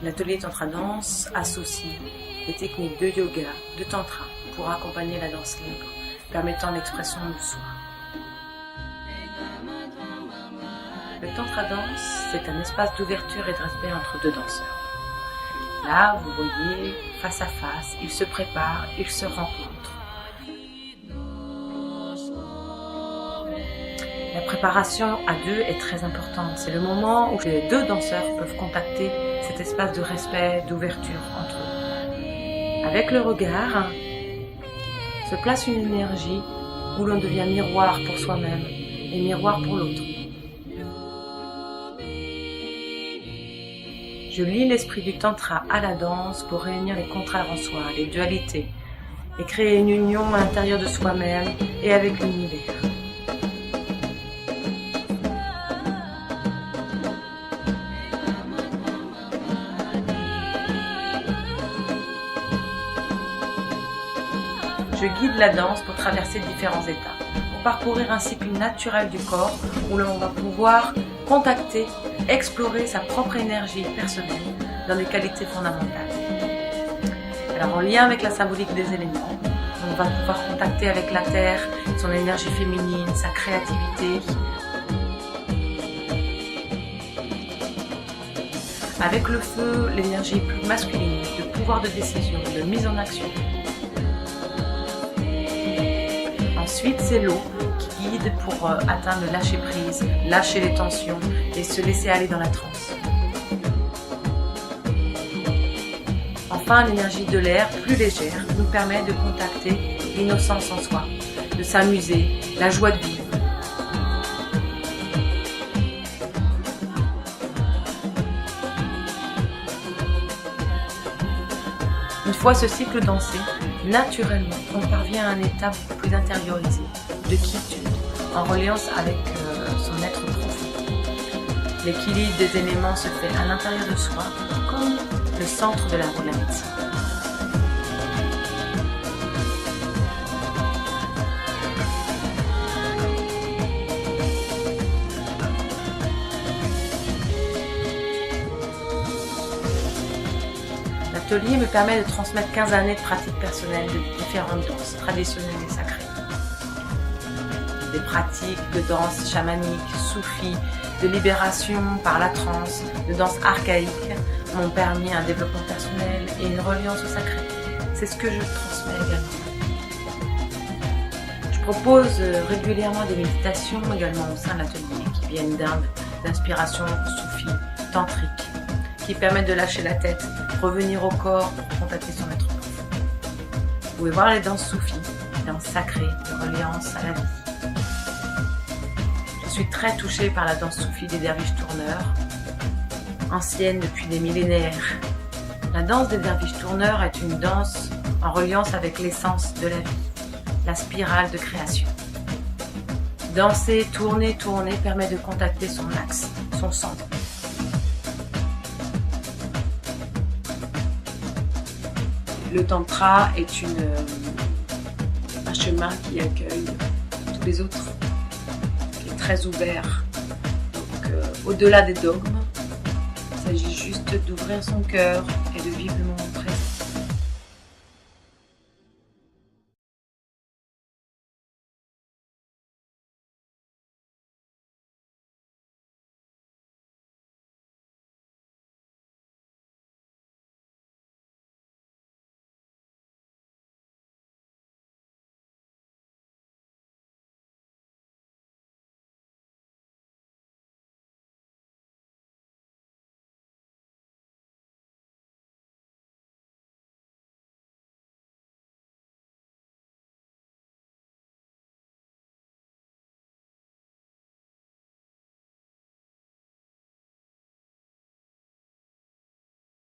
L'atelier Tantra Danse associe des techniques de yoga, de tantra pour accompagner la danse libre, permettant l'expression de soi. Le Tantra Danse, c'est un espace d'ouverture et de respect entre deux danseurs. Là, vous voyez, face à face, ils se préparent, ils se rencontrent. La préparation à deux est très importante. C'est le moment où les deux danseurs peuvent contacter cet espace de respect, d'ouverture entre eux. Avec le regard, se place une énergie où l'on devient miroir pour soi-même et miroir pour l'autre. Je lie l'esprit du tantra à la danse pour réunir les contraires en soi, les dualités, et créer une union à l'intérieur de soi-même et avec l'univers. Je guide la danse pour traverser différents états, pour parcourir un cycle naturel du corps où l'on va pouvoir contacter, explorer sa propre énergie personnelle dans des qualités fondamentales. Alors en lien avec la symbolique des éléments, on va pouvoir contacter avec la terre, son énergie féminine, sa créativité. Avec le feu, l'énergie plus masculine, de pouvoir de décision, de mise en action. Ensuite, c'est l'eau qui guide pour atteindre le lâcher-prise, lâcher les tensions et se laisser aller dans la transe. Enfin, l'énergie de l'air, plus légère, nous permet de contacter l'innocence en soi, de s'amuser, la joie de vivre. Une fois ce cycle dansé, naturellement, on parvient à un état beaucoup plus intériorisé, de quiétude, en reliance avec son être profond. L'équilibre des éléments se fait à l'intérieur de soi, comme le centre de la roue de la médecine. L'atelier me permet de transmettre 15 années de pratique personnelle de différentes danses traditionnelles et sacrées. Des pratiques de danse chamanique, soufie, de libération par la transe, de danse archaïque m'ont permis un développement personnel et une reliance au sacré. C'est ce que je transmets également. Je propose régulièrement des méditations également au sein de l'atelier qui viennent d'Inde, d'inspiration soufie, tantrique, qui permettent de lâcher la tête, revenir au corps pour contacter son être profond. Vous pouvez voir les danses soufis, les danses sacrées, de reliance à la vie. Je suis très touchée par la danse soufie des derviches tourneurs, ancienne depuis des millénaires. La danse des derviches tourneurs est une danse en reliance avec l'essence de la vie, la spirale de création. Danser, tourner, tourner permet de contacter son axe, son centre. Le tantra est un chemin qui accueille tous les autres, qui est très ouvert. Donc, au-delà des dogmes, il s'agit juste d'ouvrir son cœur et de vivre le monde.